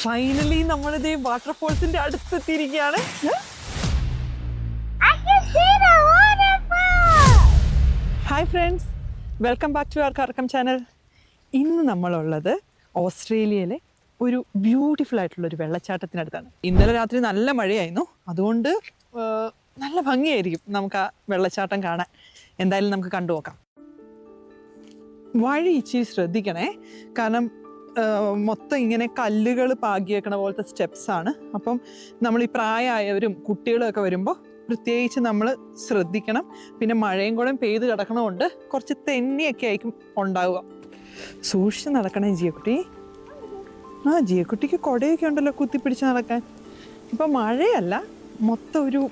Finally നമ്മളിത് വാട്ടർഫോൾസിന്റെ അടുത്തെത്തിയിരിക്കുകയാണ്. Hi friends, welcome back to our Karakkam channel. ഇന്ന് നമ്മളുള്ളത് ഓസ്ട്രേലിയയിലെ ഒരു ബ്യൂട്ടിഫുൾ ആയിട്ടുള്ള ഒരു വെള്ളച്ചാട്ടത്തിനടുത്താണ്. ഇന്നലെ രാത്രി നല്ല മഴയായിരുന്നു, അതുകൊണ്ട് നല്ല ഭംഗിയായിരിക്കും നമുക്ക് ആ വെള്ളച്ചാട്ടം കാണാൻ. എന്തായാലും നമുക്ക് കണ്ടു നോക്കാം. വഴി ഇച്ചിരി ശ്രദ്ധിക്കണേ, കാരണം മൊത്തം ഇങ്ങനെ കല്ലുകൾ പാകിയേക്കണ പോലത്തെ സ്റ്റെപ്സാണ്. അപ്പം നമ്മൾ ഈ പ്രായമായവരും കുട്ടികളും ഒക്കെ വരുമ്പോൾ പ്രത്യേകിച്ച് നമ്മൾ ശ്രദ്ധിക്കണം. പിന്നെ മഴയും കൂടെ പെയ്ത് കിടക്കണമുണ്ട്, കുറച്ച് തെന്നിയൊക്കെ ആയിരിക്കും ഉണ്ടാവുക. സൂക്ഷിച്ച് നടക്കണേ ജിയക്കുട്ടി. ജിയക്കുട്ടിക്ക് കുടയൊക്കെ ഉണ്ടല്ലോ കുത്തിപ്പിടിച്ച് നടക്കാൻ. ഇപ്പം മഴയല്ല, മൊത്തം ഒരു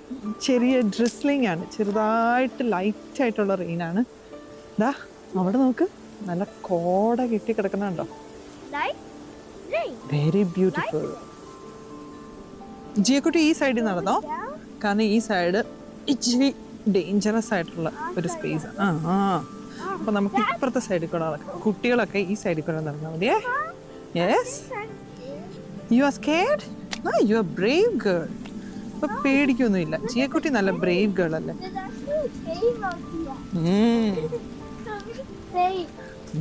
ചെറിയ ഡ്രിസ്ലിംഗ് ആണ്, ചെറുതായിട്ട് ലൈറ്റായിട്ടുള്ള റെയിനാണ്. ദാ അവിടെ നോക്ക്, നല്ല കോട കെട്ടി കിടക്കുന്നുണ്ടോ. Very beautiful. ജിയക്കുട്ടി ഈ സൈഡിൽ നടന്നോ, കാരണം ഈ സൈഡ് ഇച്ചിരി ഡേഞ്ചറസ് ആയിട്ടുള്ള ഒരു സ്പേസ്. അപ്പൊ നമുക്ക് ഇപ്പുറത്തെ സൈഡിൽ കൂടെ നടക്കാം. കുട്ടികളൊക്കെ ഈ സൈഡിൽ കൂടെ നടന്നാൽ മതിയേ. Yes, you are scared? You are Brave girl. അപ്പൊ പേടിക്കൊന്നുമില്ല, ജിയക്കുട്ടി നല്ല ബ്രേവ് ഗേൾ അല്ലേ.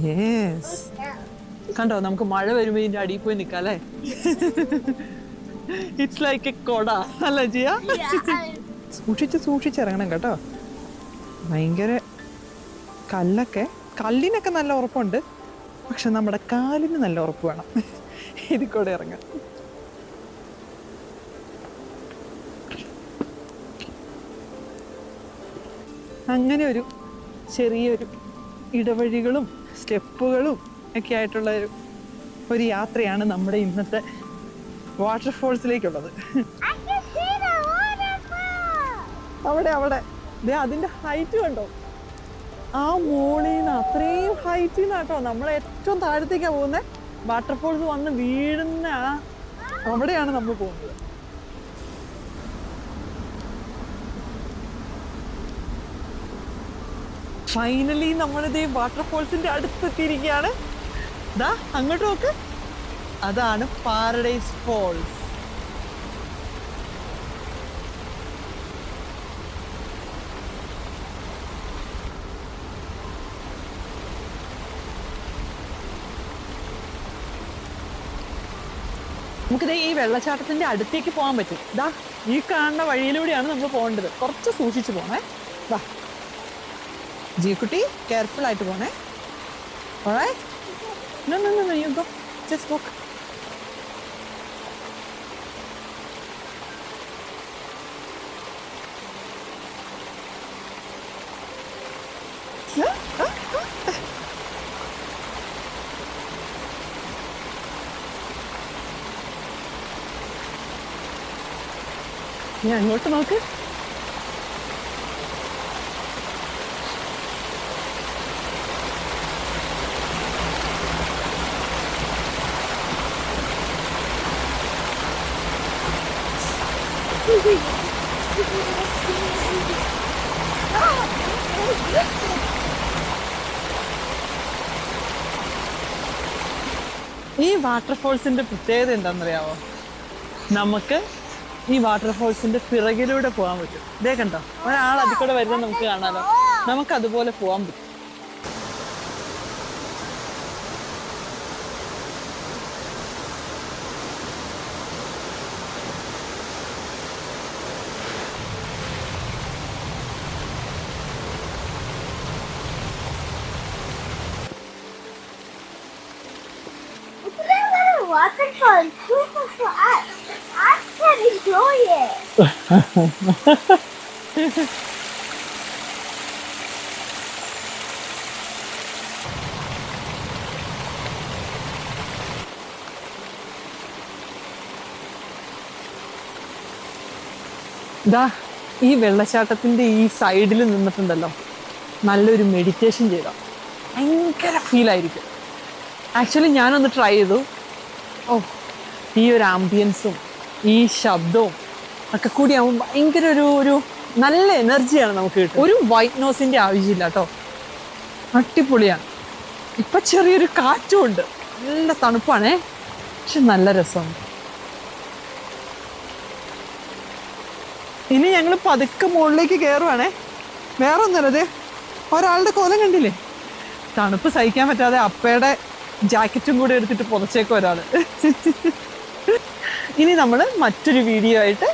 യെസ്, കണ്ടോ, നമുക്ക് മഴ വരുമ്പോ ഇതിന്റെ അടിയിൽ പോയി നിൽക്കാം അല്ലേ. ഇറ്റ്സ് ലൈക്ക് എ കൊട അല്ല ജിയ. സൂക്ഷിച്ചിറങ്ങണം കേട്ടോ. ഭയങ്കര കല്ലിനൊക്കെ നല്ല ഉറപ്പുണ്ട്, പക്ഷെ നമ്മുടെ കാലിന് നല്ല ഉറപ്പ് വേണം ഇതിൽ കൂടെ ഇറങ്ങാൻ. അങ്ങനെ ഒരു ചെറിയൊരു ഇടവഴികളും സ്റ്റെപ്പുകളും ഒക്കെ ആയിട്ടുള്ള ഒരു യാത്രയാണ് നമ്മുടെ ഇന്നത്തെ വാട്ടർഫോൾസിലേക്കുള്ളത്. അവിടെ അതിന്റെ ഹൈറ്റ് കണ്ടോ, ആ മോളിൽ നിന്ന് അത്രയും ഹൈറ്റിൽ നിന്നാട്ടോ നമ്മൾ ഏറ്റവും താഴത്തേക്കാണ് പോകുന്നത്. വാട്ടർഫോൾസ് വന്ന് വീഴുന്ന അവിടെയാണ് നമ്മൾ പോകുന്നത്. ഫൈനലി നമ്മളിത് വാട്ടർഫോൾസിന്റെ അടുത്തെത്തിയിരിക്കുകയാണ്. ദാ അങ്ങോട്ട് നോക്ക്, അതാണ് പാരഡൈസ് ഫോൾസ്. നമുക്കിത് ഈ വെള്ളച്ചാട്ടത്തിന്റെ അടുത്തേക്ക് പോകാൻ പറ്റും. ദാ ഈ കാണുന്ന വഴിയിലൂടെയാണ് നമ്മൾ പോകേണ്ടത്. കുറച്ച് സൂക്ഷിച്ചു പോണേ. വാ ജിയക്കുട്ടി, കെയർഫുൾ ആയിട്ട് പോണേ. Alright? No, you go. Just walk. ഞാൻ അങ്ങോട്ട് നോക്ക്. ഈ വാട്ടർഫോൾസിന്റെ പ്രത്യേകത എന്താണെന്നറിയാവോ? നമുക്ക് ഈ വാട്ടർഫോൾസിന്റെ പിറകിലൂടെ പോകാൻ പറ്റും. ഇതേ കണ്ടോ, ഒരാൾ അതിൽ കൂടെ വരുന്നത് നമുക്ക് കാണാലോ. നമുക്ക് അതുപോലെ പോകാൻ പറ്റും. Waterfall super for us. I can enjoy it. ദാ ഈ വെള്ളച്ചാട്ടത്തിന്റെ ഈ സൈഡിൽ നിന്നിട്ടുണ്ടല്ലോ, നല്ലൊരു മെഡിറ്റേഷൻ ചെയ്തോ ഭയങ്കര ഫീലായിരിക്കും. ആക്ച്വലി ഞാനൊന്ന് ട്രൈ ചെയ്തു. ഈ ഒരു ആംബിയൻസും ഈ ശബ്ദവും ഒക്കെ കൂടി ആകുമ്പോൾ ഭയങ്കര ഒരു നല്ല എനർജിയാണ് നമുക്ക് കിട്ടുന്നത്. ഒരു വൈറ്റ് നോസിന്റെ ആവശ്യമില്ല കേട്ടോ, അടിപൊളിയാണ്. ഇപ്പൊ ചെറിയൊരു കാറ്റും ഉണ്ട്, നല്ല തണുപ്പാണേ, പക്ഷെ നല്ല രസമുണ്ട്. ഇനി ഞങ്ങൾ പതുക്കെ മുകളിലേക്ക് കയറുവാണേ. വേറെ ഒന്നുമല്ലേ, ഒരാളുടെ കോലം കണ്ടില്ലേ? തണുപ്പ് സഹിക്കാൻ പറ്റാതെ അപ്പയുടെ ജാക്കറ്റും കൂടെ എടുത്തിട്ട് പുതച്ചേക്കും ഒരാൾ. ഇനി നമ്മൾ മറ്റൊരു വീഡിയോ ആയിട്ട്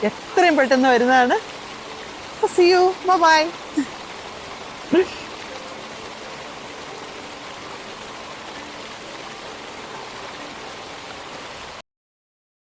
എത്രയും പെട്ടെന്ന് വരുന്നതാണ്. See you. Bye bye.